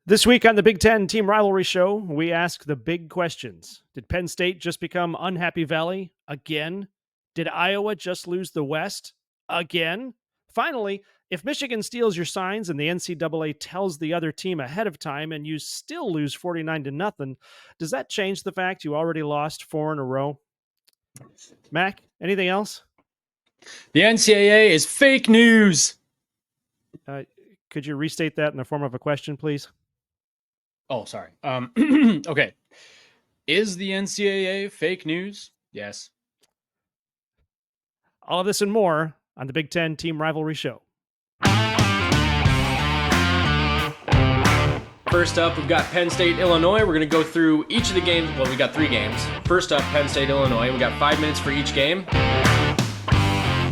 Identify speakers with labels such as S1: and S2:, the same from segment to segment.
S1: This week on the Big Ten Team Rivalry Show, we ask the big questions. Did Penn State just become Unhappy Valley again? Did Iowa just lose the West again? Finally, if Michigan steals your signs and the NCAA tells the other team ahead of time and you still lose 49 to nothing, does that change the fact you already lost 4 in a row? Mac, anything else?
S2: The NCAA is fake news.
S1: Could you restate that in the form of a question, please?
S2: Oh, sorry. Okay. Is the NCAA fake news? Yes.
S1: All of this and more on the Big Ten Team Rivalry Show.
S2: First up, we've got Penn State, Illinois. We're going to go through each of the games. Well, we got 3 games. First up, Penn State, Illinois. We got 5 minutes for each game.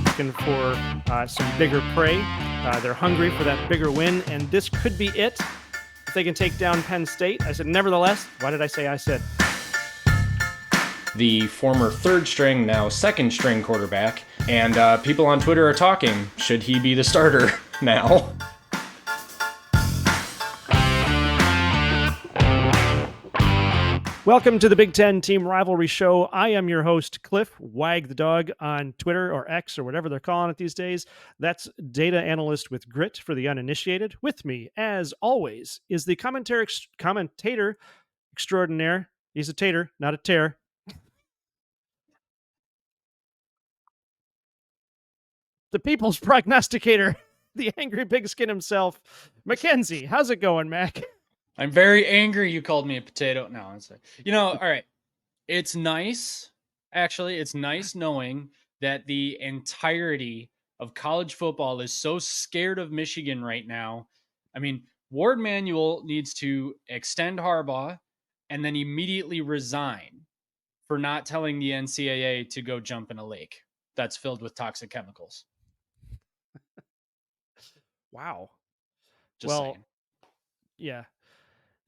S1: Looking for some bigger prey. They're hungry for that bigger win, and this could be it if they can take down Penn State. I said, nevertheless. Why did I say I said?
S2: The former 3rd string, now 2nd string quarterback. And people on Twitter are talking. Should he be the starter now?
S1: Welcome to the Big Ten Team Rivalry Show. I am your host, Cliff, Wag the Dog on Twitter or X or whatever they're calling it these days. That's data analyst with grit for the uninitiated. With me, as always, is the commentator extraordinaire. He's a tater, not a tear. The people's prognosticator, the angry pigskin himself, Mackenzie. How's it going, Mac?
S2: I'm very angry you called me a potato. No, it's like, all right. It's nice. Actually, it's nice knowing that the entirety of college football is so scared of Michigan right now. I mean, Ward Manuel needs to extend Harbaugh and then immediately resign for not telling the NCAA to go jump in a lake that's filled with toxic chemicals.
S1: Wow.
S2: Just saying.
S1: Yeah.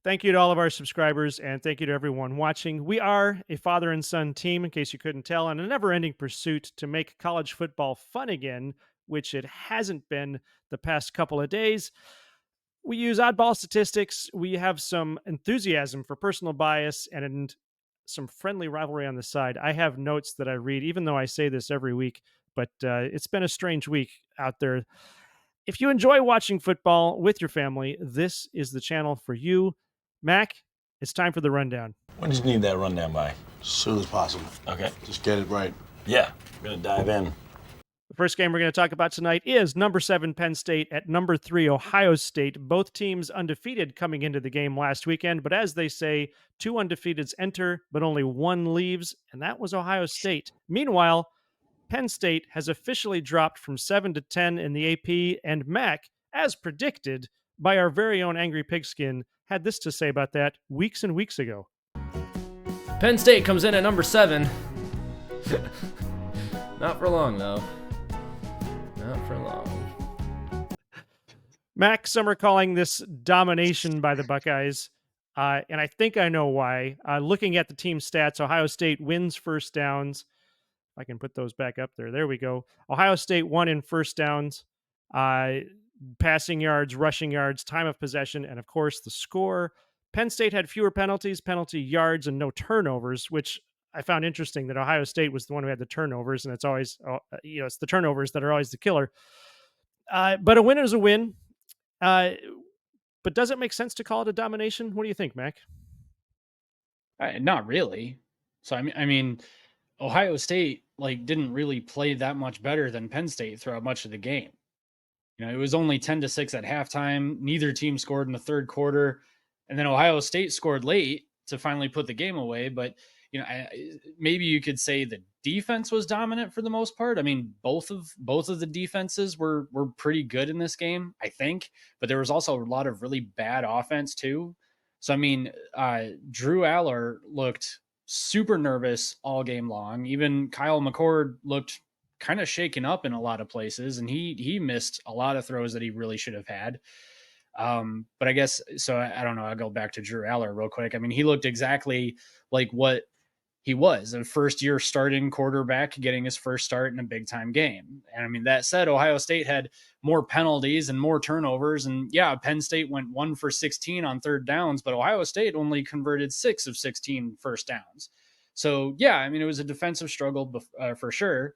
S1: Thank you to all of our subscribers, and thank you to everyone watching. We are a father and son team, in case you couldn't tell, on a never-ending pursuit to make college football fun again, which it hasn't been the past couple of days. We use oddball statistics. We have some enthusiasm for personal bias and some friendly rivalry on the side. I have notes that I read, even though I say this every week, but it's been a strange week out there. If you enjoy watching football with your family, this is the channel for you. Mac, it's time for the rundown.
S3: When did you need that rundown by?
S4: As soon as possible.
S3: Okay.
S4: Just get it right.
S3: Yeah, we're going to dive in.
S1: The first game we're going to talk about tonight is number 7 Penn State at number 3 Ohio State. Both teams undefeated coming into the game last weekend, but as they say, 2 undefeateds enter, but only 1 leaves, and that was Ohio State. Meanwhile, Penn State has officially dropped from 7 to 10 in the AP, and Mac, as predicted by our very own Angry Pigskin, had this to say about that weeks and weeks ago.
S5: Penn State comes in at number 7. Not for long, though. Not for long.
S1: Mac, some are calling this domination by the Buckeyes, and I think I know why. Looking at the team stats, Ohio State wins first downs. If I can put those back up there. There we go. Ohio State won in first downs, passing yards, rushing yards, time of possession, and of course the score. Penn State had fewer penalties, penalty yards, and no turnovers, which I found interesting that Ohio State was the one who had the turnovers, and it's always, it's the turnovers that are always the killer. But a win is a win. But does it make sense to call it a domination? What do you think, Mac?
S2: Not really. So, I mean, Ohio State didn't really play that much better than Penn State throughout much of the game. It was only 10-6 at halftime. Neither team scored in the third quarter, and then Ohio State scored late to finally put the game away. But maybe you could say the defense was dominant for the most part. I mean, both of the defenses were pretty good in this game, I think. But there was also a lot of really bad offense too. So I mean, Drew Aller looked super nervous all game long. Even Kyle McCord looked kind of shaken up in a lot of places, and he missed a lot of throws that he really should have had. But I guess, so I don't know, I'll go back to Drew Aller real quick. I mean, he looked exactly like what he was a first-year starting quarterback getting his first start in a big-time game. And I mean, that said, Ohio State had more penalties and more turnovers. And yeah, Penn State went 1 for 16 on third downs, but Ohio State only converted 6 of 16 first downs. So yeah, I mean, it was a defensive struggle for sure,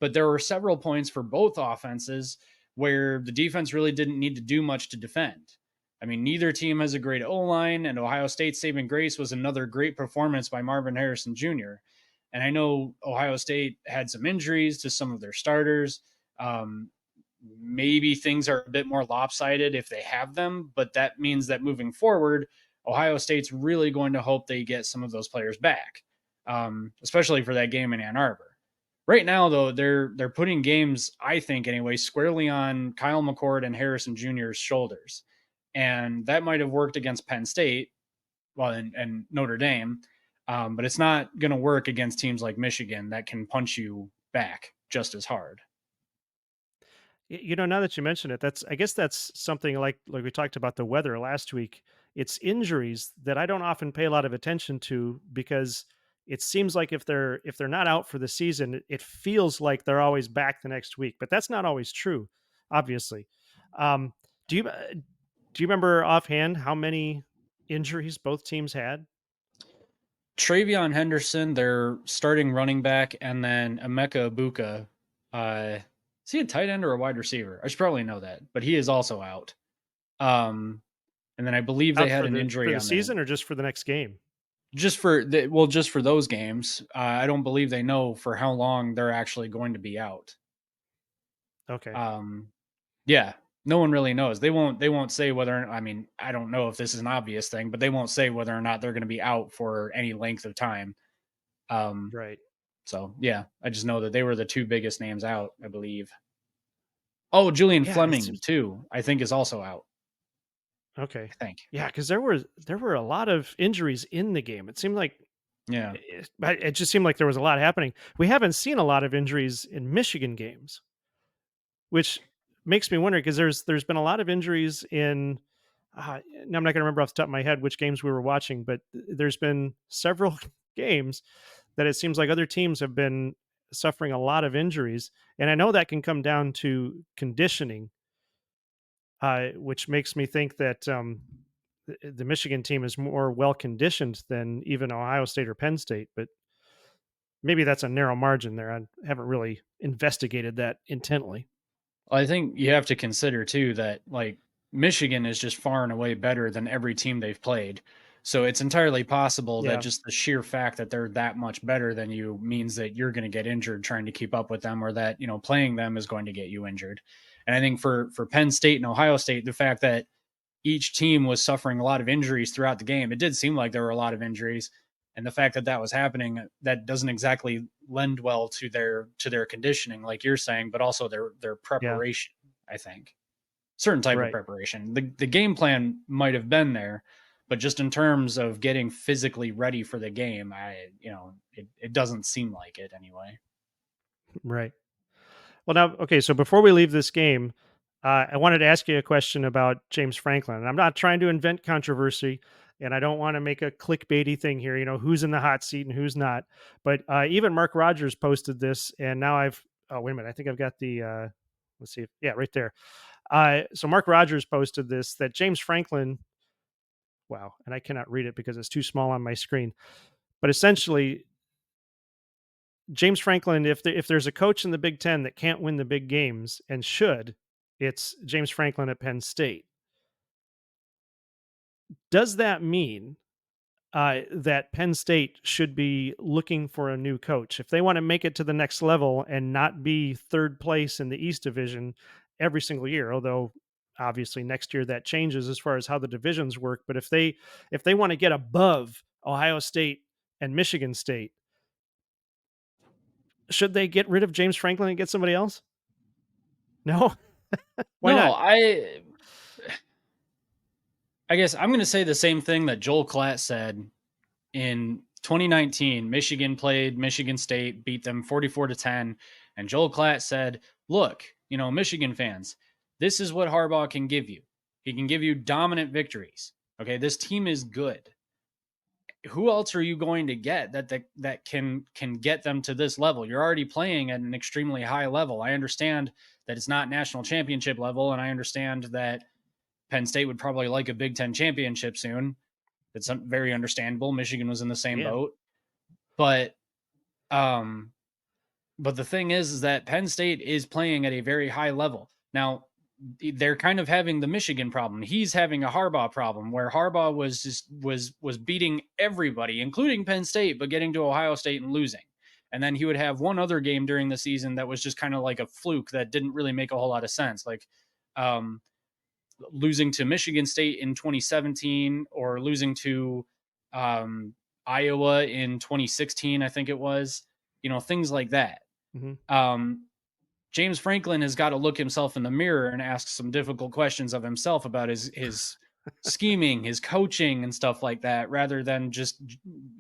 S2: but there were several points for both offenses where the defense really didn't need to do much to defend. I mean, neither team has a great O-line, and Ohio State's saving grace was another great performance by Marvin Harrison Jr. And I know Ohio State had some injuries to some of their starters. Um, Maybe things are a bit more lopsided if they have them, but that means that moving forward, Ohio State's really going to hope they get some of those players back, especially for that game in Ann Arbor. Right now, though, they're putting games, I think anyway, squarely on Kyle McCord and Harrison Jr.'s shoulders, and that might have worked against Penn State, well, and Notre Dame, but it's not going to work against teams like Michigan that can punch you back just as hard.
S1: Now that you mention it, I guess that's something like we talked about the weather last week. It's injuries that I don't often pay a lot of attention to because it seems like if they're not out for the season, it feels like they're always back the next week. But that's not always true, obviously. Um, do you remember offhand how many injuries both teams had?
S2: Travion Henderson, their starting running back, and then Emeka Ibuka. Is he a tight end or a wide receiver? I should probably know that, but he is also out. Um, and then I believe they
S1: Out
S2: had
S1: for
S2: an
S1: the
S2: injury on the
S1: season or just for the next game?
S2: just for those games. I don't believe they know for how long they're actually going to be out.
S1: Okay.
S2: Yeah, no one really knows. They won't say whether, I mean, I don't know if this is an obvious thing, but they won't say whether or not they're going to be out for any length of time. Um,
S1: Right.
S2: so yeah, I just know that they were the two biggest names out, I believe. Oh, Julian
S1: Yeah, it
S2: Fleming
S1: seems
S2: too, I think is also out.
S1: okay.
S2: I think.
S1: Yeah, because there were a lot of injuries in the game. It seemed like
S2: Yeah.
S1: it just seemed like there was a lot happening. We haven't seen a lot of injuries in Michigan games, which makes me wonder because there's been a lot of injuries in. Now I'm not going to remember off the top of my head which games we were watching, but there's been several games that it seems like other teams have been suffering a lot of injuries, and I know that can come down to conditioning, which makes me think that the Michigan team is more well conditioned than even Ohio State or Penn State. But maybe that's a narrow margin there. I haven't really investigated that intently.
S2: I think you have to consider too that like Michigan is just far and away better than every team they've played. So it's entirely possible that
S1: Yeah,
S2: just the sheer fact that they're that much better than you means that you're going to get injured trying to keep up with them, or that, playing them is going to get you injured. And I think for Penn State and Ohio State, the fact that each team was suffering a lot of injuries throughout the game, it did seem like there were a lot of injuries, and the fact that that was happening, that doesn't exactly lend well to their conditioning, like you're saying, but also their
S1: yeah,
S2: preparation. I think certain type of
S1: right,
S2: preparation. The game plan might have been there, but just in terms of getting physically ready for the game, it doesn't seem like it anyway.
S1: right. Well, now, okay. So before we leave this game, I wanted to ask you a question about James Franklin. And I'm not trying to invent controversy, and I don't want to make a clickbaity thing here. Who's in the hot seat and who's not. But even Mark Rogers posted this, and now I've. Oh, wait a minute. I think I've got the. Let's see. Yeah, right there. So Mark Rogers posted this that James Franklin. Wow, and I cannot read it because it's too small on my screen. But essentially, James Franklin, if there's a coach in the Big Ten that can't win the big games and should, it's James Franklin at Penn State. Does that mean that Penn State should be looking for a new coach if they want to make it to the next level and not be third place in the East Division every single year? Although obviously next year that changes as far as how the divisions work. But if they want to get above Ohio State and Michigan State, should they get rid of James Franklin and get somebody else? No, why
S2: No,
S1: not?
S2: I guess I'm going to say the same thing that Joel Klatt said in 2019. Michigan played Michigan State, beat them 44-10, and Joel Klatt said, "Look, Michigan fans, this is what Harbaugh can give you. He can give you dominant victories. Okay, this team is good." who else are you going to get that can get them to this level? You're already playing at an extremely high level. I understand that it's not national championship level, and I understand that Penn State would probably like a Big Ten championship soon. It's very understandable. Michigan was in the same
S1: Man.
S2: boat, but um, but the thing is that Penn State is playing at a very high level. Now, they're kind of having the Michigan problem. He's having a Harbaugh problem where Harbaugh was beating everybody, including Penn State, but getting to Ohio State and losing. And then he would have one other game during the season that was just kind of like a fluke that didn't really make a whole lot of sense. Like um, losing to Michigan State in 2017 or losing to um, Iowa in 2016, I think it was, things like that.
S1: Mhm.
S2: James Franklin has got to look himself in the mirror and ask some difficult questions of himself about his scheming, his coaching, and stuff like that, rather than just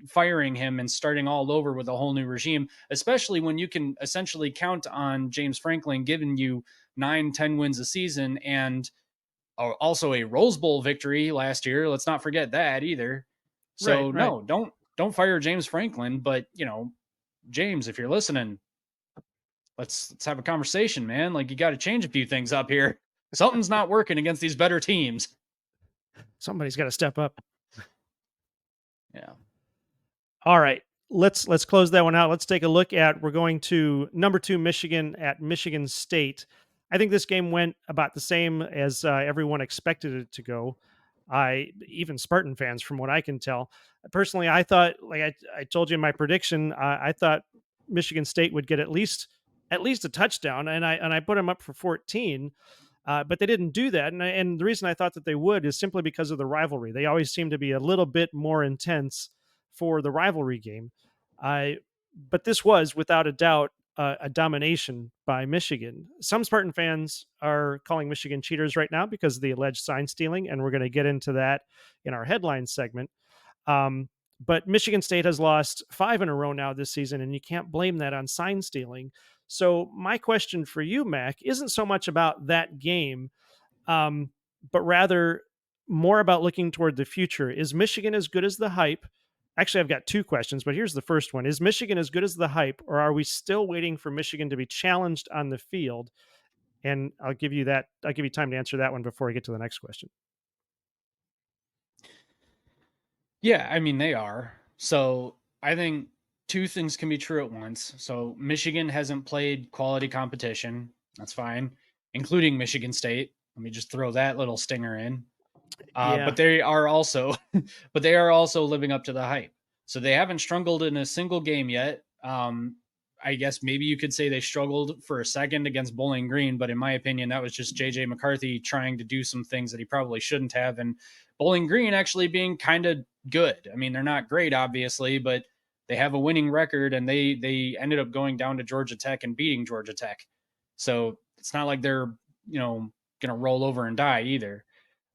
S2: firing him and starting all over with a whole new regime, especially when you can essentially count on James Franklin giving you 9-10 wins a season and also a Rose Bowl victory last year. Let's not forget that either. So
S1: Right.
S2: no, don't fire James Franklin, but James, if you're listening, let's have a conversation, man. Like, you got to change a few things up here. Something's not working against these better teams.
S1: Somebody's got to step up.
S2: Yeah.
S1: All right. Let's close that one out. Let's take a look at, we're going to number 2 Michigan at Michigan State. I think this game went about the same as everyone expected it to go. Even Spartan fans, from what I can tell. Personally, I thought, like I told you in my prediction, I thought Michigan State would get at least a touchdown, and I put them up for 14. But they didn't do that, and the reason I thought that they would is simply because of the rivalry. They always seem to be a little bit more intense for the rivalry game. But this was without a doubt a domination by Michigan. Some Spartan fans are calling Michigan cheaters right now because of the alleged sign stealing, and we're going to get into that in our headline segment. Um, but Michigan State has lost 5 in a row now this season, and you can't blame that on sign stealing. So my question for you, Mac, isn't so much about that game, but rather more about looking toward the future. Is Michigan as good as the hype? Actually, I've got 2 questions, but here's the first one. Is Michigan as good as the hype, or are we still waiting for Michigan to be challenged on the field? And I'll give you time to answer that one before I get to the next question.
S2: Yeah, I mean, they are. So I think two things can be true at once. So Michigan hasn't played quality competition. That's fine, including Michigan State. Let me just throw that little stinger in.
S1: Yeah.
S2: But they are also, but they are also living up to the hype. So they haven't struggled in a single game yet. I guess maybe you could say they struggled for a second against Bowling Green, but in my opinion, that was just JJ McCarthy trying to do some things that he probably shouldn't have. And Bowling Green actually being kind of good. I mean, they're not great, obviously, but they have a winning record, and they ended up going down to Georgia Tech and beating Georgia Tech. So it's not like they're going to roll over and die either.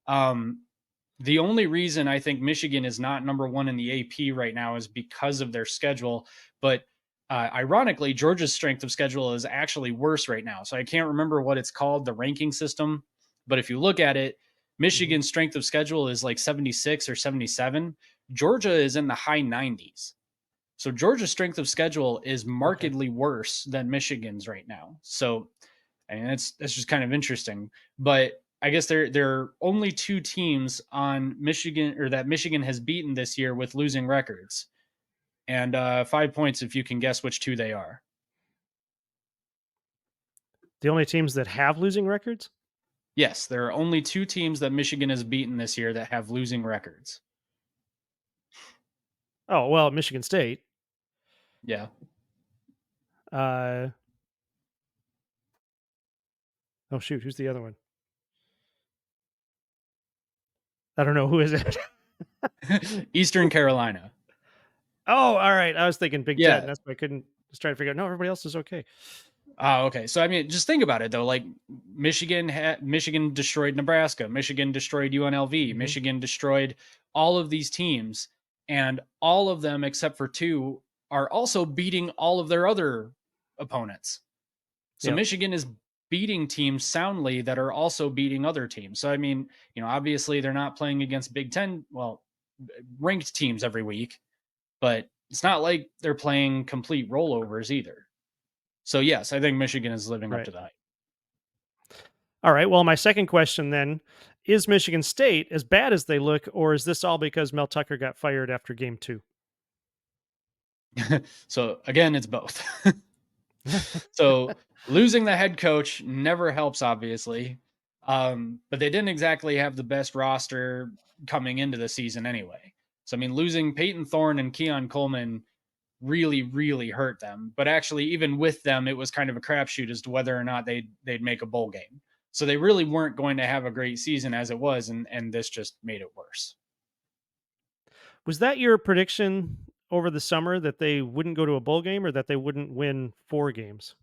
S2: The only reason I think Michigan is not number 1 in the AP right now is because of their schedule. But ironically, Georgia's strength of schedule is actually worse right now. So I can't remember what it's called, the ranking system. But if you look at it, Michigan's strength of schedule is like 76 or 77. Georgia is in the high 90s. So Georgia's strength of schedule is markedly worse than Michigan's right now. So, I mean, that's just kind of interesting. But I guess there are only 2 teams on Michigan, or that Michigan has beaten this year, with losing records. And 5 points if you can guess which 2 they are.
S1: The only teams that have losing records?
S2: Yes, there are only 2 teams that Michigan has beaten this year that have losing records.
S1: Oh, well, Michigan State.
S2: Yeah.
S1: Oh, shoot. Who's the other one? I don't know. Who is it?
S2: Eastern Carolina.
S1: Oh, all right. I was thinking Big
S2: Yeah.
S1: Ten. That's why I couldn't just try to figure out. No, everybody else is okay.
S2: Oh, okay. So I mean, just think about it though. Like Michigan destroyed Nebraska. Michigan destroyed UNLV. Michigan destroyed all of these teams, and all of them except for 2 are also beating all of their other opponents. So
S1: Yep.
S2: Michigan is beating teams soundly that are also beating other teams. So I mean, obviously they're not playing against Big Ten. Well, ranked teams every week, but it's not like they're playing complete rollovers either. So yes, I think Michigan is living up
S1: Right.
S2: to the hype.
S1: All right. Well, my second question then is Michigan State as bad as they look, or is this all because Mel Tucker got fired after game 2?
S2: So again, it's both. So losing the head coach never helps, obviously. But they didn't exactly have the best roster coming into the season anyway. So I mean, losing Peyton Thorne and Keon Coleman really, really hurt them. But actually, even with them, it was kind of a crapshoot as to whether or not they'd make a bowl game. So they really weren't going to have a great season as it was, and this just made it worse.
S1: Was that your prediction over the summer that they wouldn't go to a bowl game or that they wouldn't win 4 games?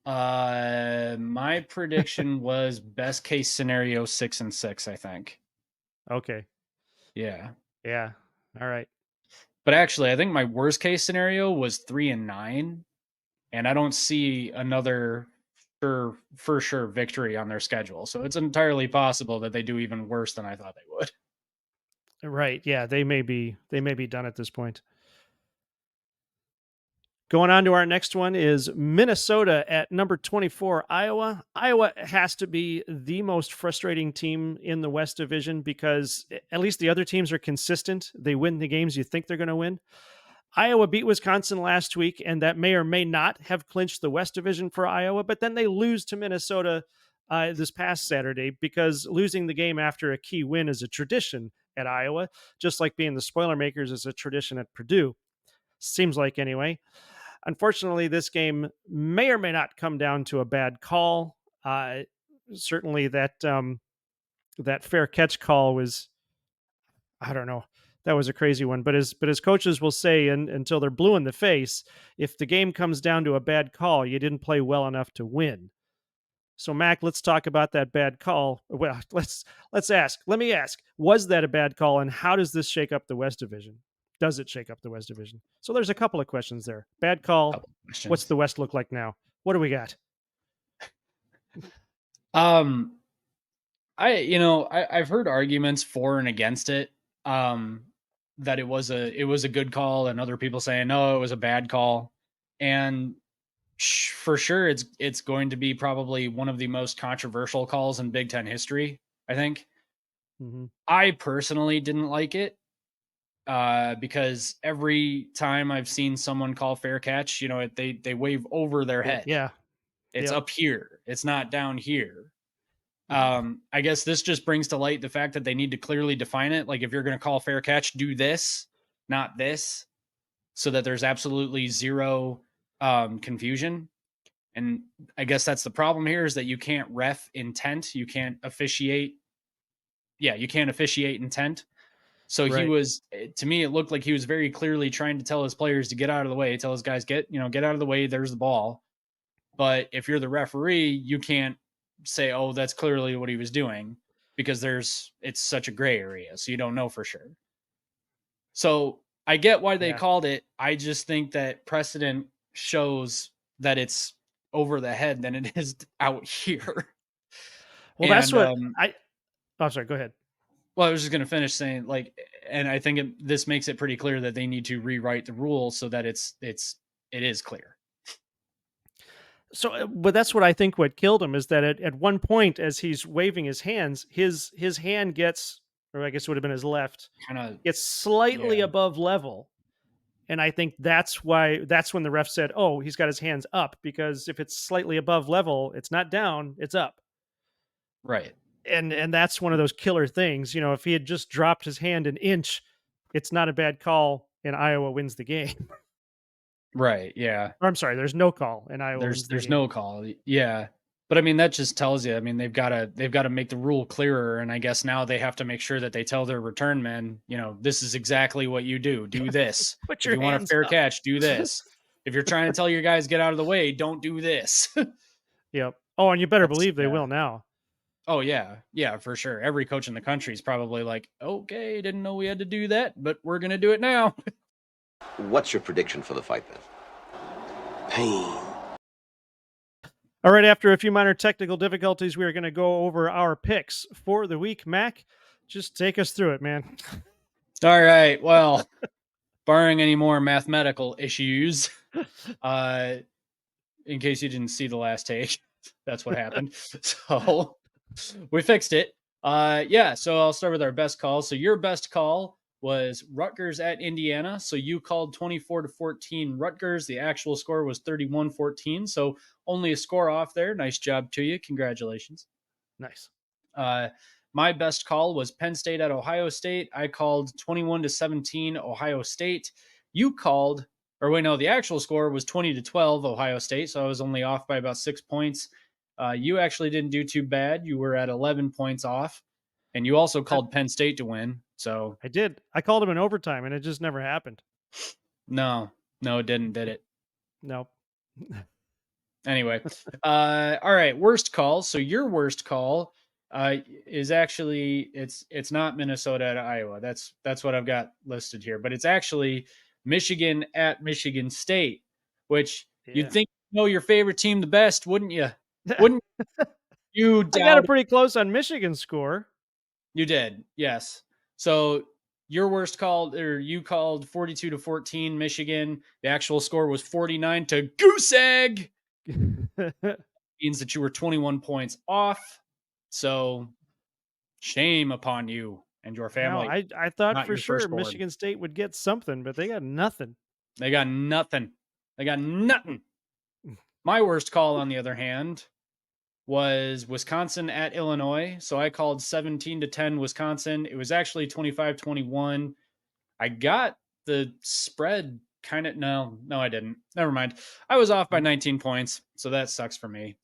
S2: My prediction was best case scenario 6-6, I think.
S1: Okay.
S2: Yeah.
S1: Yeah. All right.
S2: But actually, I think my worst case scenario was 3-9, and I don't see another for sure victory on their schedule. So it's entirely possible that they do even worse than I thought they would.
S1: Right. Yeah, they may be done at this point. Going on to our next one is Minnesota at number 24, Iowa. Iowa has to be the most frustrating team in the West Division because at least the other teams are consistent. They win the games you think they're going to win. Iowa beat Wisconsin last week, and that may or may not have clinched the West Division for Iowa, but then they lose to Minnesota this past Saturday because losing the game after a key win is a tradition at Iowa, just like being the spoiler makers is a tradition at Purdue. Seems like, anyway. Unfortunately, this game may or may not come down to a bad call. Certainly, that fair catch call was, I don't know, that was a crazy one. But as coaches will say, until they're blue in the face, if the game comes down to a bad call, you didn't play well enough to win. So, Mac, let's talk about that bad call. Well, let's ask. Let me ask: was that a bad call, and how does this shake up the West Division? Does it shake up the West Division? So, there's a couple of questions there. Bad call.
S2: Couple
S1: What's
S2: questions.
S1: the West look like now? What do we got?
S2: Um, I've heard arguments for and against it. That it was a good call, and other people saying no, it was a bad call. And for sure, it's going to be probably one of the most controversial calls in Big Ten history, I think.
S1: Mm-hmm.
S2: I personally didn't like it because every time I've seen someone call fair catch, they wave over their head.
S1: Yeah.
S2: It's
S1: Yep.
S2: up here. It's not down here. I guess this just brings to light the fact that they need to clearly define it. Like if you're going to call fair catch, do this, not this, so that there's absolutely zero confusion. And I guess that's the problem here is that you can't ref intent. You can't officiate. Yeah, you can't officiate intent. So he
S1: Right.
S2: was, to me, it looked like he was very clearly trying to tell his players to get out of the way, tell his guys, get out of the way. There's the ball. But if you're the referee, you can't say, oh, that's clearly what he was doing because it's such a gray area. So you don't know for sure. So I get why they
S1: Yeah.
S2: called it. I just think that precedent shows that it's over the head than it is out here.
S1: Well, that's
S2: And
S1: what I. Oh, sorry. Go ahead.
S2: well, I was just going to finish saying and I think this makes it pretty clear that they need to rewrite the rule so that it is clear.
S1: So, but that's what I think. What killed him is that at one point, as he's waving his hands, his hand gets, or I guess it would have been his left,
S2: Kind of,
S1: gets slightly
S2: yeah,
S1: above level. And I think that's when the ref said, "Oh, he's got his hands up," because if it's slightly above level, it's not down, it's up.
S2: right.
S1: And that's one of those killer things. If he had just dropped his hand an inch, it's not a bad call, and Iowa wins the game.
S2: Right. Yeah.
S1: Or I'm sorry, there's no call, and Iowa wins the
S2: There's
S1: game.
S2: no call. Yeah. But I mean that just tells you, I mean they've got to make the rule clearer, and I guess now they have to make sure that they tell their return men, this is exactly what you do. Do this.
S1: Put
S2: If
S1: your
S2: you want a
S1: hands
S2: fair
S1: up.
S2: catch, do this. If you're trying to tell your guys get out of the way, don't do this.
S1: Yep. Oh, and you better
S2: That's
S1: believe they
S2: yeah.
S1: will now.
S2: Oh yeah. Yeah, for sure. Every coach in the country is probably like, "Okay, didn't know we had to do that, but we're going to do it now."
S6: What's your prediction for the fight then?
S4: Pain.
S1: All right, after a few minor technical difficulties, we are going to go over our picks for the week. Mac, Just take us through it, man.
S2: All right. Well, barring any more mathematical issues, in case you didn't see the last take, that's what happened. So we fixed it. Yeah. So I'll start with our best call. So your best call was Rutgers at Indiana. So you called 24-14 Rutgers. The actual score was 31-14. So only a score off there. Nice job to you. Congratulations.
S1: Nice.
S2: My best call was Penn State at Ohio State. I called 21-17 Ohio State. You called, or wait, no, the actual score was 20-12 Ohio State. So I was only off by about 6 points. You actually didn't do too bad. You were at 11 points off, and you also called Penn State to win. So
S1: I did. I called him in overtime, and it just never happened.
S2: no, it didn't, did it?
S1: Nope.
S2: Anyway, all right, worst call. So your worst call is actually it's not Minnesota at Iowa. That's what I've got listed here, but it's actually Michigan at Michigan State, which you'd think you know your favorite team the best, wouldn't you? Wouldn't you?
S1: I got it
S2: Doubt
S1: pretty close on Michigan's score.
S2: you did, yes. So your worst call, or you called 42-14 Michigan. The actual score was 49 to Goose Egg. Means that you were 21 points off. So shame upon you and your
S1: No,
S2: family.
S1: I thought
S2: Not
S1: for
S2: your
S1: sure
S2: firstborn.
S1: Michigan State would get something, but they got nothing.
S2: They got nothing. They got nothing. My worst call, on the other hand, was Wisconsin at Illinois. So I called 17-10 Wisconsin. It was actually 25-21. I got the spread kind of no, I didn't. Never mind. I was off by 19 points, so that sucks for me.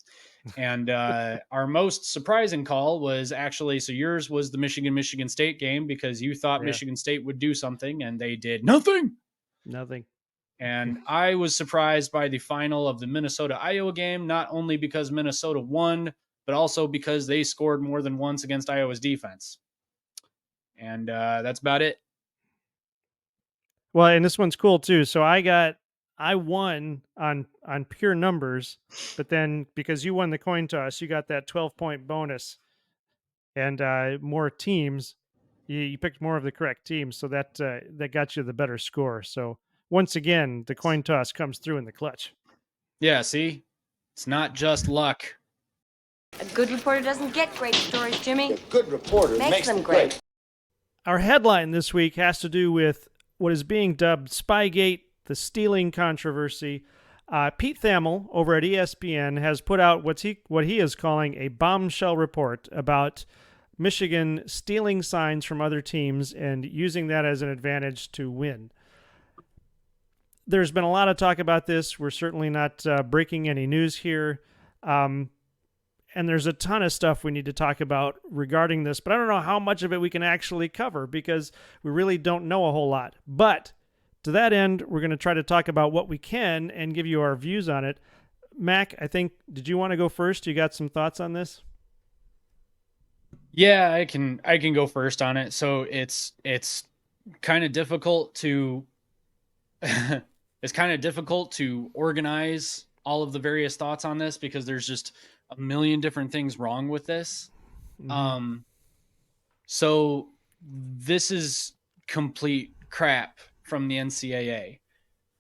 S2: And our most surprising call was actually, so yours was the Michigan State game, because you thought Michigan State would do something and they did nothing.
S1: Nothing.
S2: And I was surprised by the final of the Minnesota Iowa game, not only because Minnesota won, but also because they scored more than once against Iowa's defense. And that's about it.
S1: Well, and this one's cool too. So I won on pure numbers, but then because you won the coin toss, you got that 12-point bonus and more teams. You picked more of the correct teams, so that that got you the better score. So once again, the coin toss comes through in the clutch.
S2: Yeah, see? It's not just luck.
S7: A good reporter doesn't get great stories, Jimmy.
S4: A good reporter
S7: Makes them great.
S1: Our headline this week has to do with what is being dubbed Spygate, the stealing controversy. Pete Thamel over at ESPN has put out what he is calling a bombshell report about Michigan stealing signs from other teams and using that as an advantage to win. There's been a lot of talk about this. We're certainly not breaking any news here. And there's a ton of stuff we need to talk about regarding this, but I don't know how much of it we can actually cover because we really don't know a whole lot. But to that end, we're going to try to talk about what we can and give you our views on it. Mac, I think, did you want to go first? You got some thoughts on this?
S2: Yeah, I can go first on it. So it's kind of difficult to it's kind of difficult to organize all of the various thoughts on this because there's just a million different things wrong with this.
S1: Mm-hmm.
S2: So this is complete crap from the NCAA.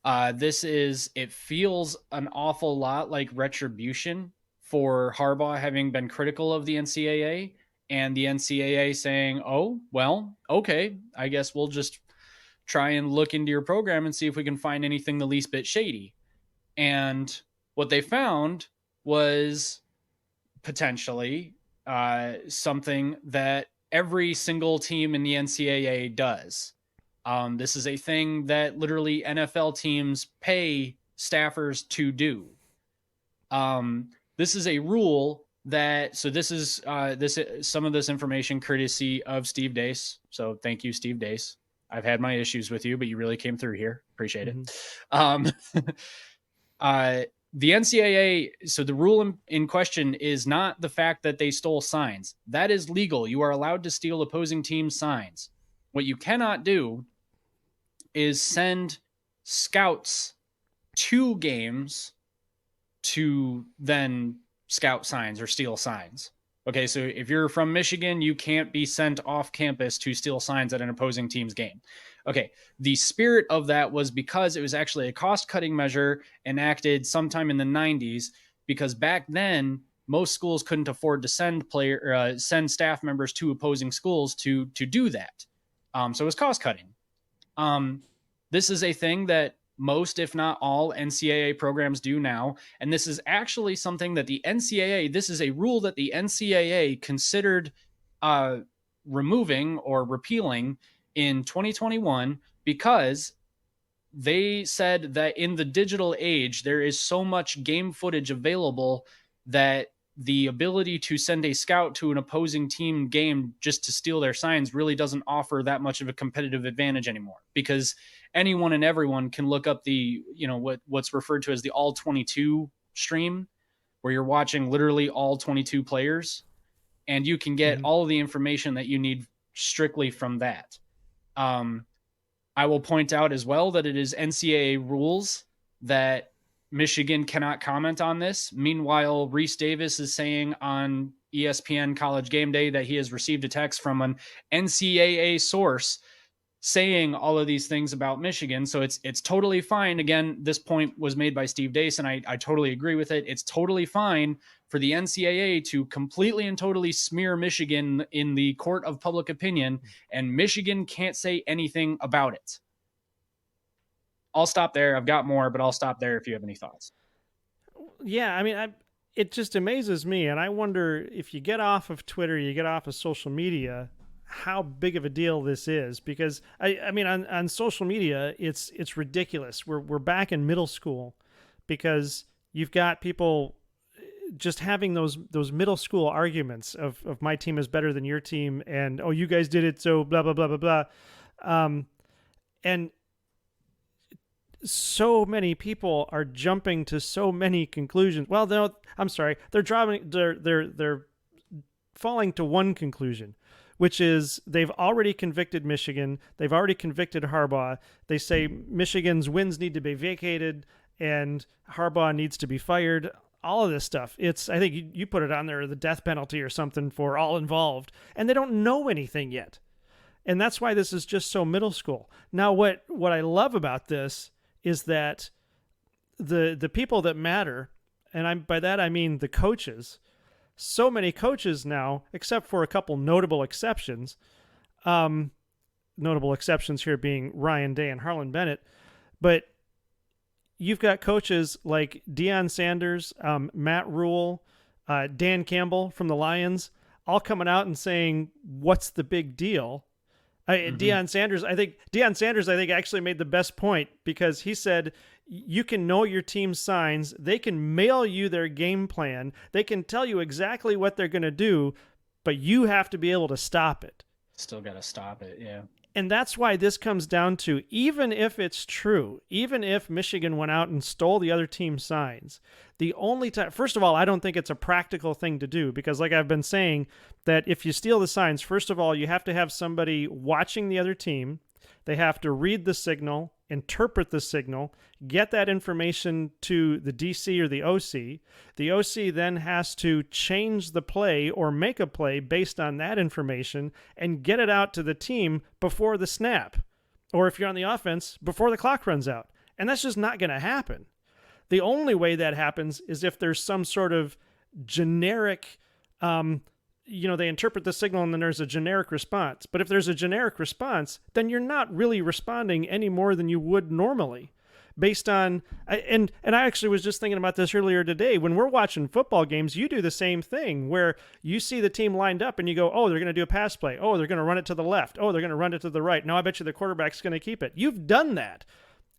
S2: It feels an awful lot like retribution for Harbaugh having been critical of the NCAA, and the NCAA saying, oh, well, okay, I guess we'll just try and look into your program and see if we can find anything the least bit shady. And what they found was potentially something that every single team in the NCAA does. This is a thing that literally NFL teams pay staffers to do. This is a rule that, so this is some of this information courtesy of Steve Dace. So thank you, Steve Dace. I've had my issues with you, but you really came through here. Appreciate it. The NCAA, so the rule in question is not the fact that they stole signs. That is legal. You are allowed to steal opposing teams' signs. What you cannot do is send scouts to games to then scout signs or steal signs. Okay, so if you're from Michigan, you can't be sent off campus to steal signs at an opposing team's game. Okay, the spirit of that was because it was actually a cost-cutting measure enacted sometime in the 90s, because back then most schools couldn't afford to send staff members to opposing schools to do that. So it was cost-cutting. This is a thing that most, if not all, NCAA programs do now. And this is actually something that the NCAA, this is a rule that the NCAA considered removing or repealing in 2021, because they said that in the digital age, there is so much game footage available that the ability to send a scout to an opposing team game just to steal their signs really doesn't offer that much of a competitive advantage anymore, because anyone and everyone can look up the, what's referred to as the all 22 stream, where you're watching literally all 22 players, and you can get all of the information that you need strictly from that. I will point out as well that it is NCAA rules that Michigan cannot comment on this. Meanwhile, Reese Davis is saying on ESPN College Game Day that he has received a text from an NCAA source saying all of these things about Michigan. So it's totally fine. Again, this point was made by Steve Dace, and I totally agree with it. It's totally fine for the NCAA to completely and totally smear Michigan in the court of public opinion, and Michigan can't say anything about it. I'll stop there. I've got more, but I'll stop there if you have any thoughts.
S1: Yeah, I mean, it just amazes me, and I wonder if you get off of Twitter, you get off of social media, how big of a deal this is. Because I mean, on social media, it's ridiculous. We're back in middle school, because you've got people just having those middle school arguments of my team is better than your team, and oh, you guys did it, so blah blah blah blah blah, and so many people are jumping to so many conclusions. Well, no, I'm sorry, they're falling to one conclusion, which is they've already convicted Michigan, they've already convicted Harbaugh. They say Michigan's wins need to be vacated and Harbaugh needs to be fired. All of this stuff. I think you put it on there, the death penalty or something for all involved, and they don't know anything yet. And that's why this is just so middle school. Now, what I love about this is that the people that matter, and by that I mean the coaches, so many coaches now, except for a couple notable exceptions, notable exceptions here being Ryan Day and Harlan Bennett, but you've got coaches like Deion Sanders, Matt Rule, Dan Campbell from the Lions, all coming out and saying, what's the big deal? Deion Sanders, I think actually made the best point, because he said, you can know your team's signs. They can mail you their game plan. They can tell you exactly what they're going to do, but you have to be able to stop it.
S2: Still got to stop it. Yeah.
S1: And that's why this comes down to, even if it's true, even if Michigan went out and stole the other team's signs, the only time, first of all, I don't think it's a practical thing to do, because like I've been saying, that if you steal the signs, first of all, you have to have somebody watching the other team. They have to read the signal, interpret the signal, get that information to the DC or the OC. The OC then has to change the play or make a play based on that information and get it out to the team before the snap. Or if you're on the offense, before the clock runs out. And that's just not going to happen. The only way that happens is if there's some sort of generic, they interpret the signal and then there's a generic response. But if there's a generic response, then you're not really responding any more than you would normally. Based on, and I actually was just thinking about this earlier today. When we're watching football games, you do the same thing, where you see the team lined up and you go, oh, they're going to do a pass play. Oh, they're going to run it to the left. Oh, they're going to run it to the right. No, I bet you the quarterback's going to keep it. You've done that,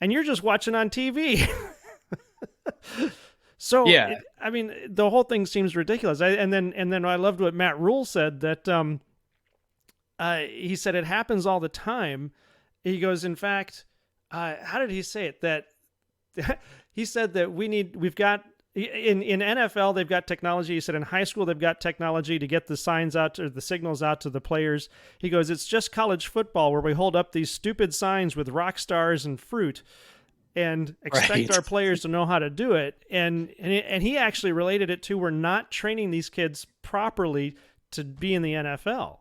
S1: and you're just watching on TV. So,
S2: yeah.
S1: The whole thing seems ridiculous. And then I loved what Matt Rule said, that he said it happens all the time. He goes, in fact, how did he say it? That he said that we've got in NFL, they've got technology. He said in high school, they've got technology to get the signs out or the signals out to the players. He goes, it's just college football where we hold up these stupid signs with rock stars and fruit. and expect
S2: Right.
S1: our players to know how to do it. And he actually related it to, we're not training these kids properly to be in the NFL.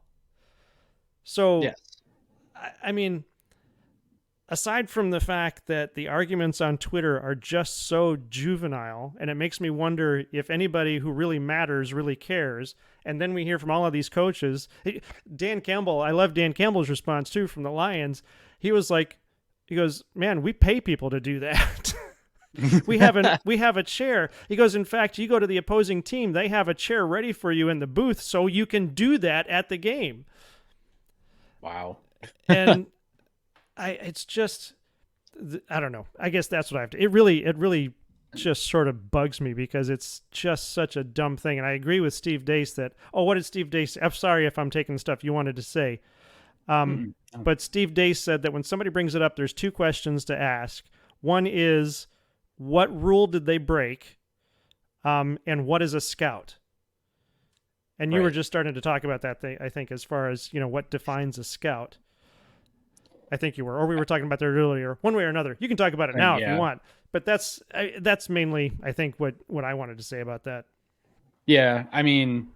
S1: So,
S2: Yes.
S1: I mean, aside from the fact that the arguments on Twitter are just so juvenile, and it makes me wonder if anybody who really matters really cares. And then we hear from all of these coaches. Dan Campbell, I love Dan Campbell's response too from the Lions. He was like, he goes, man, we pay people to do that. we have a chair. He goes, in fact, you go to the opposing team, they have a chair ready for you in the booth so you can do that at the game.
S2: Wow.
S1: And it's just, I don't know. I guess that's what I have to. It really just sort of bugs me because it's just such a dumb thing. And I agree with Steve Dace that, what did Steve Dace? I'm sorry if I'm taking stuff you wanted to say. But Steve Dace said that when somebody brings it up, there's two questions to ask. One is, what rule did they break? And what is a scout? And you were just starting to talk about that thing, I think, as far as, what defines a scout. I think you were, or we were talking about that earlier. One way or another, you can talk about it now if you want. But that's mainly, I think, what I wanted to say about that.
S2: Yeah, I mean,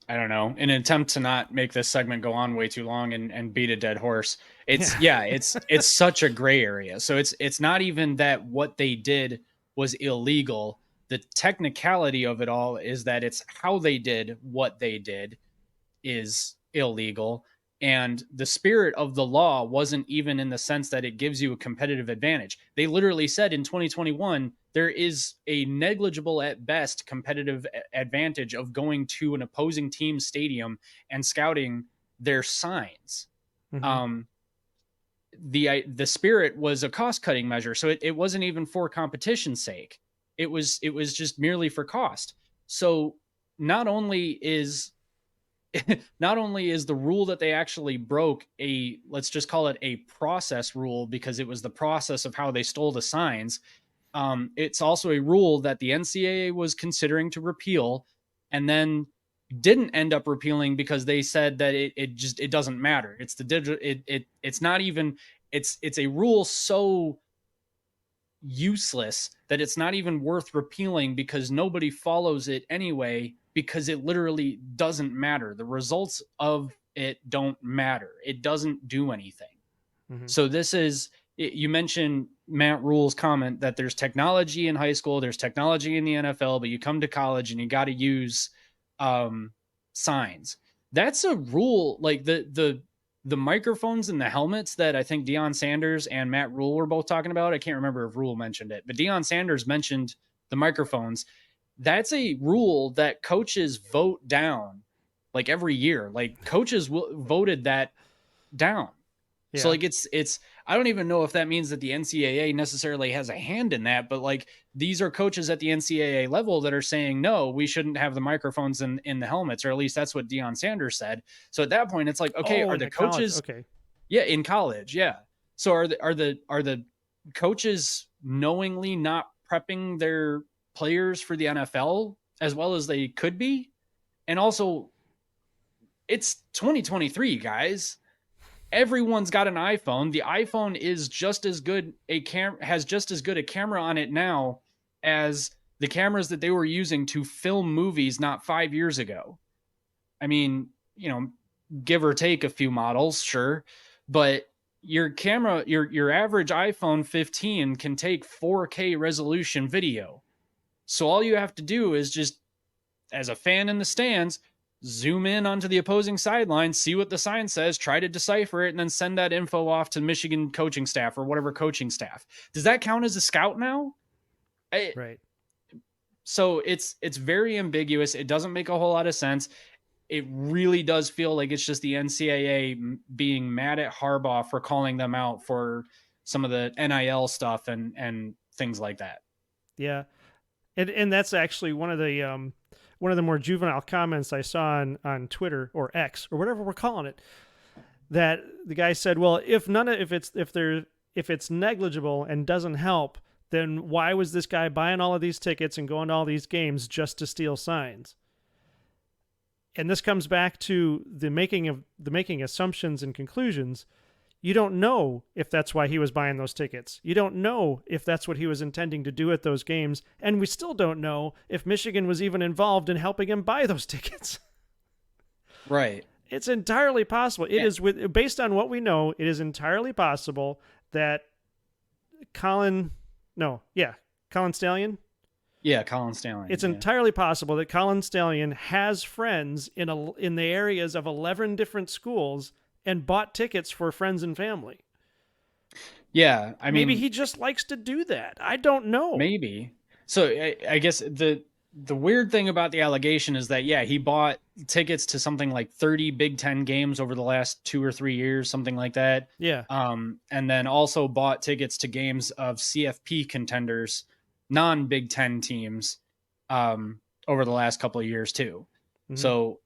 S2: I don't know. In an attempt to not make this segment go on way too long and beat a dead horse, it's such a gray area. So it's not even that what they did was illegal. The technicality of it all is that it's how they did what they did is illegal. And the spirit of the law wasn't even in the sense that it gives you a competitive advantage. They literally said in 2021, there is a negligible at best competitive advantage of going to an opposing team's stadium and scouting their signs.
S1: Mm-hmm.
S2: The spirit was a cost cutting measure. So it wasn't even for competition's sake. It was just merely for cost. So not only is the rule that they actually broke let's just call it a process rule because it was the process of how they stole the signs. It's also a rule that the NCAA was considering to repeal and then didn't end up repealing because they said that it doesn't matter. It's the digital. It's not even, it's a rule so useless that it's not even worth repealing because nobody follows it anyway, because it literally doesn't matter. The results of it don't matter. It doesn't do anything.
S1: Mm-hmm.
S2: So you mentioned Matt Rule's comment that there's technology in high school, there's technology in the NFL, but you come to college and you got to use signs. That's a rule. Like the microphones and the helmets that I think Deion Sanders and Matt Rule were both talking about. I can't remember if Rule mentioned it, but Deion Sanders mentioned the microphones. That's a rule that coaches vote down like every year. Like coaches voted that down.
S1: Yeah.
S2: So like it's I don't even know if that means that the NCAA necessarily has a hand in that, but like these are coaches at the NCAA level that are saying, no, we shouldn't have the microphones in the helmets, or at least that's what Deion Sanders said. So at that point, it's like, okay, are the coaches Yeah, in college, yeah. So are the coaches knowingly not prepping their players for the NFL as well as they could be? And also, it's 2023, guys. Everyone's got an iPhone. The iPhone is just as good has just as good a camera on it now as the cameras that they were using to film movies not 5 years ago. I mean, give or take a few models, sure, but your camera, your average iPhone 15 can take 4K resolution video. So all you have to do is just, as a fan in the stands, zoom in onto the opposing sideline, see what the sign says, try to decipher it, and then send that info off to Michigan coaching staff or whatever coaching staff. Does that count as a scout now?
S1: Right.
S2: So it's very ambiguous. It doesn't make a whole lot of sense. It really does feel like it's just the NCAA being mad at Harbaugh for calling them out for some of the NIL stuff and things like that.
S1: Yeah. And that's actually one of the more juvenile comments I saw on Twitter or X or whatever we're calling it, that the guy said, well, if it's negligible and doesn't help, then why was this guy buying all of these tickets and going to all these games just to steal signs? And this comes back to the making assumptions and conclusions. You don't know if that's why he was buying those tickets. You don't know if that's what he was intending to do at those games. And we still don't know if Michigan was even involved in helping him buy those tickets.
S2: Right.
S1: It's entirely possible. It is based on what we know, it is entirely possible that Colin Stallion.
S2: Yeah, Colin Stallion.
S1: It's entirely possible that Colin Stallion has friends in the areas of 11 different schools and bought tickets for friends and family.
S2: Yeah, I mean,
S1: maybe he just likes to do that. I don't know.
S2: Maybe. So I guess the weird thing about the allegation is that, yeah, he bought tickets to something like 30 Big Ten games over the last 2 or 3 years, something like that.
S1: Yeah.
S2: And then also bought tickets to games of CFP contenders, non-Big Ten teams, over the last couple of years too. Mm-hmm. So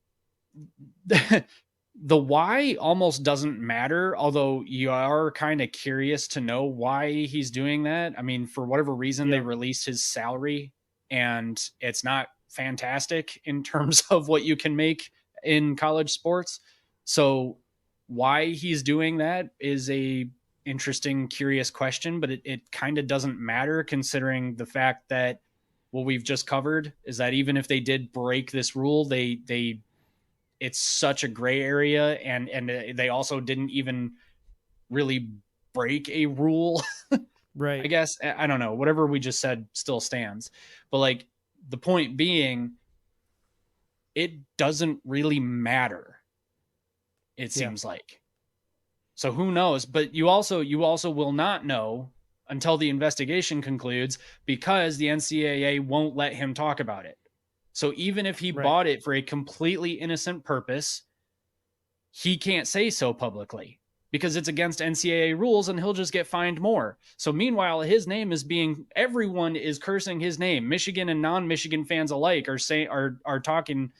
S2: the why almost doesn't matter, although you are kind of curious to know why he's doing that. I mean, for whatever reason, they released his salary, and it's not fantastic in terms of what you can make in college sports. So why he's doing that is a interesting, curious question, but it kind of doesn't matter, considering the fact that what we've just covered is that even if they did break this rule, it's such a gray area, and they also didn't even really break a rule.
S1: Right.
S2: I guess, I don't know, whatever we just said still stands. But like, the point being, it doesn't really matter, it seems like. So who knows? But you also will not know until the investigation concludes, because the NCAA won't let him talk about it. So even if he bought it for a completely innocent purpose, he can't say so publicly, because it's against NCAA rules, and he'll just get fined more. So meanwhile, his name is everyone is cursing his name. Michigan and non-Michigan fans alike are talking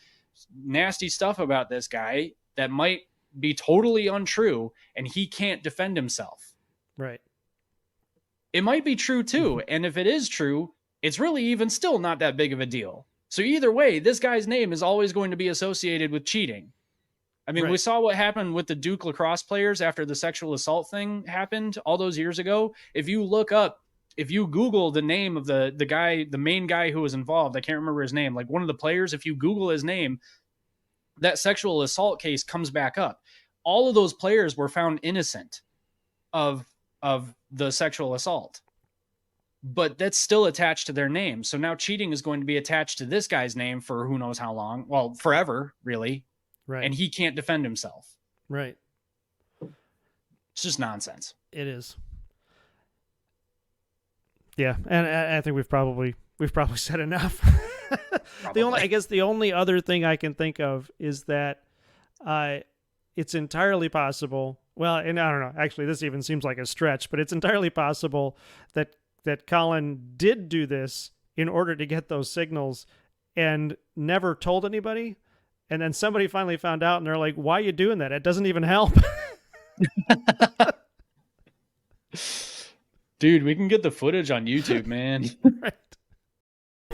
S2: nasty stuff about this guy that might be totally untrue, and he can't defend himself.
S1: Right.
S2: It might be true too. And if it is true, it's really even still not that big of a deal. So either way, this guy's name is always going to be associated with cheating. I mean, we saw what happened with the Duke lacrosse players after the sexual assault thing happened all those years ago. If you Google the name of the guy, the main guy who was involved, I can't remember his name, like one of the players, if you Google his name, that sexual assault case comes back up. All of those players were found innocent of the sexual assault, but that's still attached to their name. So now cheating is going to be attached to this guy's name for who knows how long. Well, forever, really.
S1: Right.
S2: And he can't defend himself.
S1: Right.
S2: It's just nonsense.
S1: It is. Yeah, and I think we've probably said enough. The only other thing I can think of is that it's entirely possible. Well, and I don't know. Actually, this even seems like a stretch, but it's entirely possible that Colin did do this in order to get those signals and never told anybody. And then somebody finally found out, and they're like, "Why are you doing that? It doesn't even help."
S2: Dude, we can get the footage on YouTube, man.
S1: Right.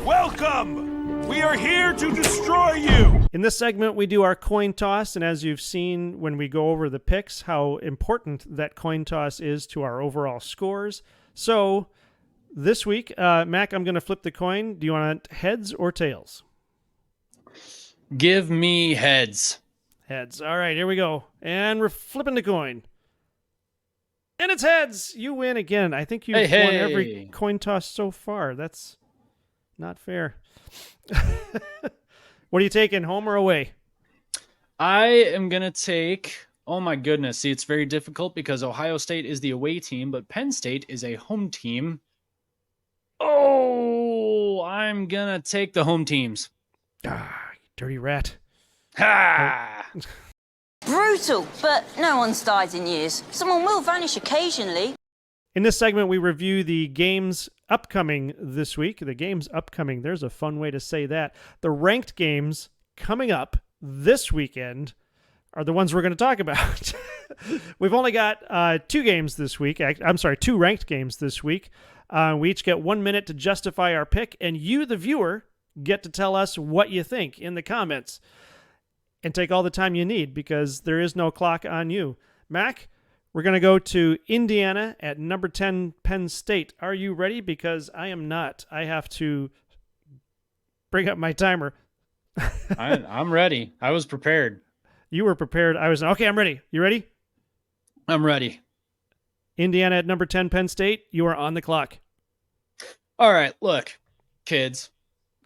S8: Welcome! We are here to destroy you!
S1: In this segment, we do our coin toss, and as you've seen when we go over the picks, how important that coin toss is to our overall scores. So this week, Mac, I'm going to flip the coin. Do you want heads or tails?
S2: Give me heads.
S1: Heads. All right, here we go. And we're flipping the coin. And it's heads. You win again. I think you've won every coin toss so far. That's not fair. What are you taking, home or away?
S2: I am going to take... Oh, my goodness. See, it's very difficult because Ohio State is the away team, but Penn State is a home team. Oh, I'm going to take the home teams.
S1: Ah, you dirty rat.
S2: Ha!
S7: Brutal, but no one's died in years. Someone will vanish occasionally.
S1: In this segment, we review the games upcoming this week. The games upcoming, there's a fun way to say that. The ranked games coming up this weekend are the ones we're going to talk about. We've only got 2 games this week. I'm sorry, 2 ranked games this week. We each get 1 minute to justify our pick, and you, the viewer, get to tell us what you think in the comments. And take all the time you need, because there is no clock on you. Mac, We're going to go to Indiana at number 10, Penn State. Are you ready? Because I am not. I have to bring up my timer.
S2: I'm ready. I was prepared.
S1: You were prepared. I was, okay, I'm ready. You ready?
S2: I'm ready.
S1: Indiana at number 10, Penn State. You are on the clock.
S2: All right, look, kids,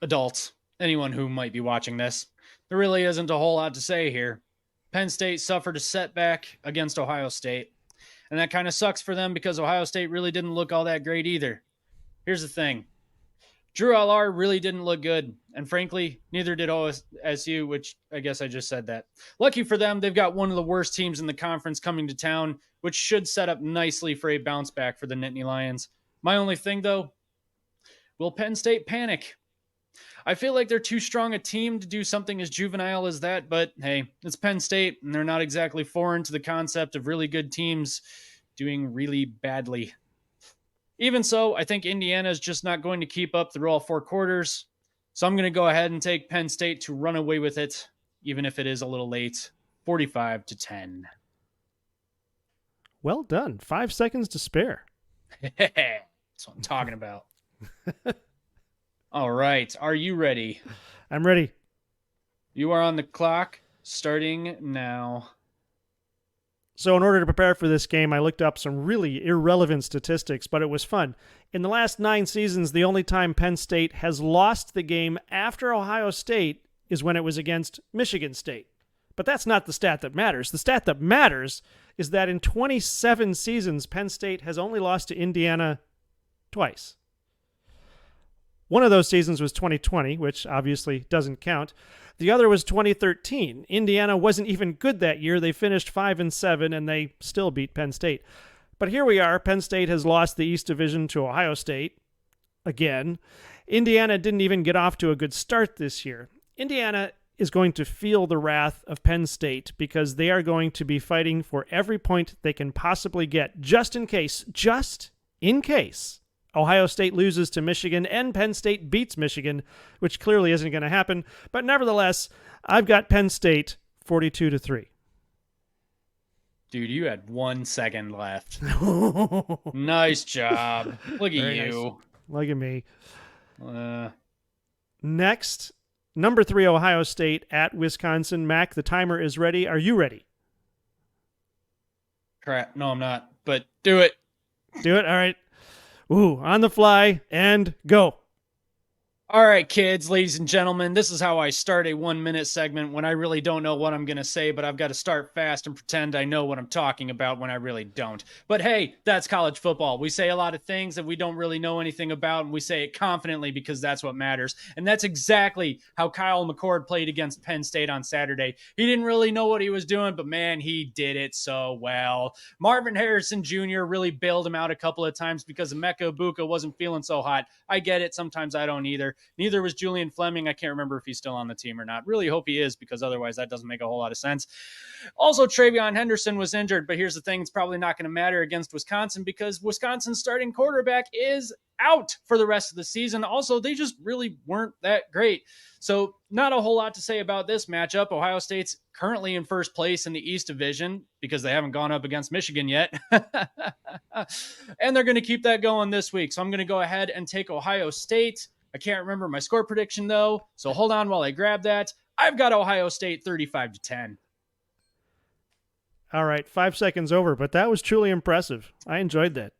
S2: adults, anyone who might be watching this, there really isn't a whole lot to say here. Penn State suffered a setback against Ohio State, and that kind of sucks for them because Ohio State really didn't look all that great either. Here's the thing. Drew LR really didn't look good, and frankly, neither did OSU, which I guess I just said that. Lucky for them, they've got one of the worst teams in the conference coming to town, which should set up nicely for a bounce back for the Nittany Lions. My only thing, though, will Penn State panic? I feel like they're too strong a team to do something as juvenile as that, but hey, it's Penn State, and they're not exactly foreign to the concept of really good teams doing really badly. Even so, I think Indiana is just not going to keep up through all 4 quarters, so I'm going to go ahead and take Penn State to run away with it, even if it is a little late, 45-10.
S1: Well done. 5 seconds to spare.
S2: That's what I'm talking about. All right. Are you ready?
S1: I'm ready.
S2: You are on the clock, starting now.
S1: So in order to prepare for this game, I looked up some really irrelevant statistics, but it was fun. In the last 9 seasons, the only time Penn State has lost the game after Ohio State is when it was against Michigan State. But that's not the stat that matters. The stat that matters is that in 27 seasons, Penn State has only lost to Indiana twice. One of those seasons was 2020, which obviously doesn't count. The other was 2013. Indiana wasn't even good that year. They finished 5-7, and they still beat Penn State. But here we are. Penn State has lost the East Division to Ohio State again. Indiana didn't even get off to a good start this year. Indiana is going to feel the wrath of Penn State because they are going to be fighting for every point they can possibly get, just in case, Ohio State loses to Michigan and Penn State beats Michigan, which clearly isn't going to happen. But nevertheless, I've got Penn State 42-3.
S2: Dude, you had 1 second left. Nice job. Look at you.
S1: Nice. Look at me.
S2: Uh,
S1: Next, number 3 Ohio State at Wisconsin. Mac, the timer is ready. Are you ready?
S2: crap. No, I'm not. But do it.
S1: Do it. All right. Ooh, on the fly and go.
S2: All right, kids, ladies and gentlemen, this is how I start a 1-minute segment when I really don't know what I'm going to say, but I've got to start fast and pretend I know what I'm talking about when I really don't. But hey, that's college football. We say a lot of things that we don't really know anything about, and we say it confidently because that's what matters. And that's exactly how Kyle McCord played against Penn State on Saturday. He didn't really know what he was doing, but man, he did it so well. Marvin Harrison Jr. really bailed him out a couple of times because Emeka Ibuka wasn't feeling so hot. I get it. Sometimes I don't either. Neither was Julian Fleming. I can't remember if he's still on the team or not. Really hope he is, because otherwise that doesn't make a whole lot of sense. Also, Travion Henderson was injured, but here's the thing. It's probably not going to matter against Wisconsin because Wisconsin's starting quarterback is out for the rest of the season. Also, they just really weren't that great. So not a whole lot to say about this matchup. Ohio State's currently in first place in the East Division because they haven't gone up against Michigan yet. And they're going to keep that going this week. So I'm going to go ahead and take Ohio State. I can't remember my score prediction, though, so hold on while I grab that. I've got Ohio State 35-10.
S1: All right, 5 seconds over, but that was truly impressive. I enjoyed that.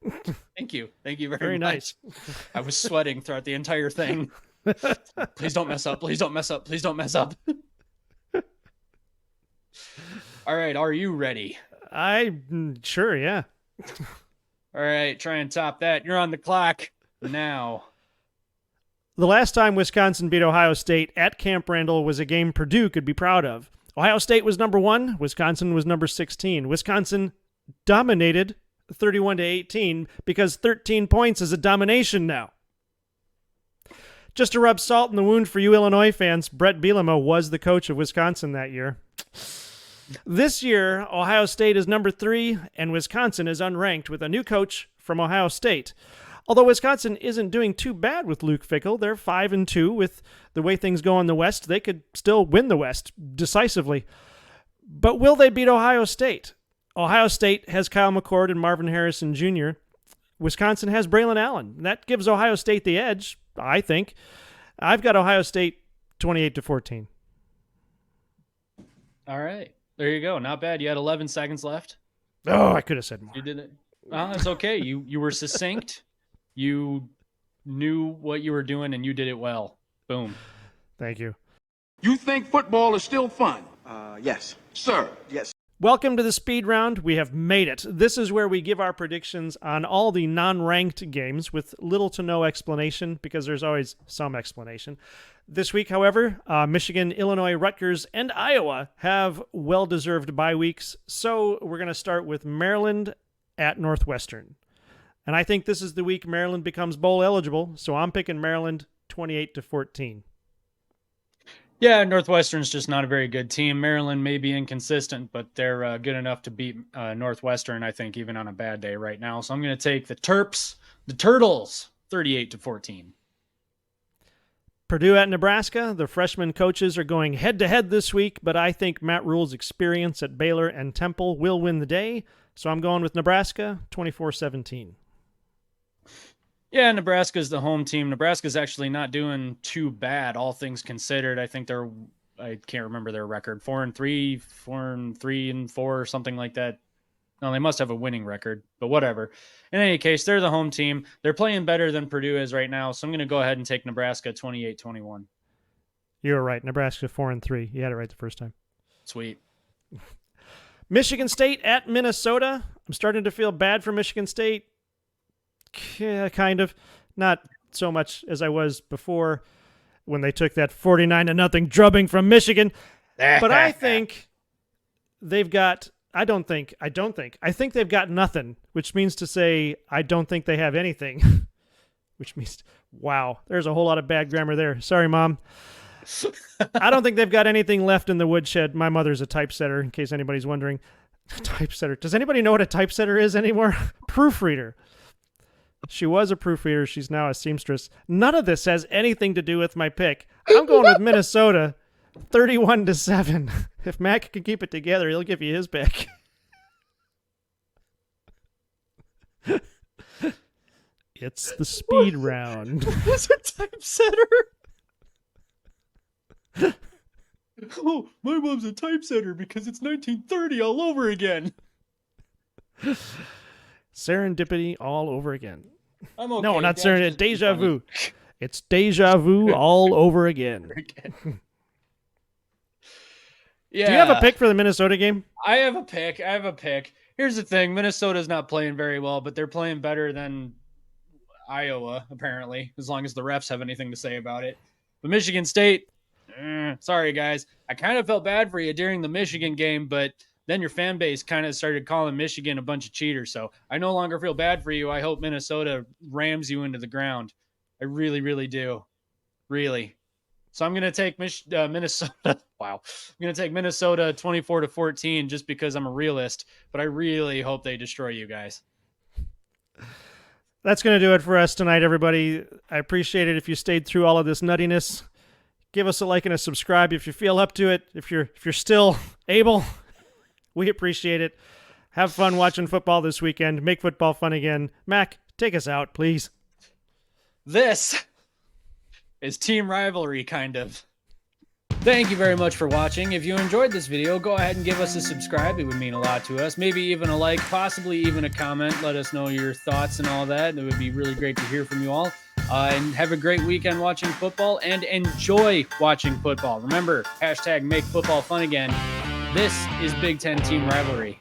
S2: Thank you. Thank you very
S1: Very
S2: much.
S1: nice.
S2: I was sweating throughout the entire thing. Please don't mess up. Please don't mess up. Please don't mess up. All right, are you ready?
S1: Sure, yeah.
S2: All right, try and top that. You're on the clock now.
S1: The last time Wisconsin beat Ohio State at Camp Randall was a game Purdue could be proud of. Ohio State was number 1. Wisconsin was number 16. Wisconsin dominated 31-18 because 13 points is a domination now. Just to rub salt in the wound for you Illinois fans, Brett Bielema was the coach of Wisconsin that year. This year, Ohio State is number 3, and Wisconsin is unranked with a new coach from Ohio State. Although Wisconsin isn't doing too bad with Luke Fickell, they're 5-2 with the way things go in the West. They could still win the West decisively. But will they beat Ohio State? Ohio State has Kyle McCord and Marvin Harrison Jr. Wisconsin has Braylon Allen. That gives Ohio State the edge, I think. I've got Ohio State 28-14.
S2: All right. There you go. Not bad. You had 11 seconds left.
S1: Oh, I could have said more.
S2: You did it. Well, it's okay. You were succinct. You knew what you were doing, and you did it well. Boom.
S1: Thank you.
S8: You think football is still fun?
S4: Yes.
S8: Sir.
S4: Yes.
S1: Welcome to the speed round. We have made it. This is where we give our predictions on all the non-ranked games with little to no explanation, because there's always some explanation. This week, however, Michigan, Illinois, Rutgers, and Iowa have well-deserved bye weeks, so we're going to start with Maryland at Northwestern. And I think this is the week Maryland becomes bowl eligible, so I'm picking Maryland 28-14.
S2: Yeah, Northwestern's just not a very good team. Maryland may be inconsistent, but they're good enough to beat Northwestern, I think, even on a bad day right now. So I'm going to take the Turtles, 38-14.
S1: Purdue at Nebraska. The freshman coaches are going head-to-head this week, but I think Matt Rule's experience at Baylor and Temple will win the day. So I'm going with Nebraska, 24-17.
S2: Yeah, Nebraska's the home team. Nebraska's actually not doing too bad, all things considered. I think I can't remember their record, 4-3, 4-4, or something like that. No, they must have a winning record, but whatever. In any case, they're the home team. They're playing better than Purdue is right now, so I'm going to go ahead and take Nebraska 28-21.
S1: You were right. Nebraska 4-3. You had it right the first time.
S2: Sweet.
S1: Michigan State at Minnesota. I'm starting to feel bad for Michigan State. Yeah, kind of. Not so much as I was before when they took that 49-0 drubbing from Michigan. But I think they've got, I think they've got nothing, which means to say I don't think they have anything. Which means, wow, there's a whole lot of bad grammar there. Sorry, Mom. I don't think they've got anything left in the woodshed. My mother's a typesetter, in case anybody's wondering. Typesetter. Does anybody know what a typesetter is anymore? Proofreader. She was a proofreader. She's now a seamstress. None of this has anything to do with my pick. I'm going with Minnesota, 31-7. If Mac can keep it together, he'll give you his pick. It's the speed round.
S2: What's a typesetter? Oh, my mom's a typesetter because it's 1930 all over again.
S1: Serendipity all over again.
S2: I'm okay.
S1: No, not
S2: That's
S1: serendipity.
S2: just
S1: Deja
S2: funny.
S1: vu. It's deja vu all over again.
S2: Yeah.
S1: Do you have a pick for the Minnesota game?
S2: I have a pick. Here's the thing. Minnesota's not playing very well, but they're playing better than Iowa, apparently, as long as the refs have anything to say about it. But Michigan State, sorry, guys. I kind of felt bad for you during the Michigan game, but then your fan base kind of started calling Michigan a bunch of cheaters. So I no longer feel bad for you. I hope Minnesota rams you into the ground. I really, really do. Really. So I'm going to take Minnesota. Wow. I'm going to take Minnesota 24-14 just because I'm a realist, but I really hope they destroy you guys.
S1: That's going to do it for us tonight, everybody. I appreciate it if you stayed through all of this nuttiness. Give us a like and a subscribe if you feel up to it. If you're still able, we appreciate it. Have fun watching football this weekend. Make football fun again. Mac, take us out, please.
S2: This is Team Rivalry, kind of. Thank you very much for watching. If you enjoyed this video, go ahead and give us a subscribe. It would mean a lot to us. Maybe even a like, possibly even a comment. Let us know your thoughts and all that. It would be really great to hear from you all. And have a great weekend watching football and enjoy watching football. Remember, #make football fun again. This is Big Ten Team Rivalry.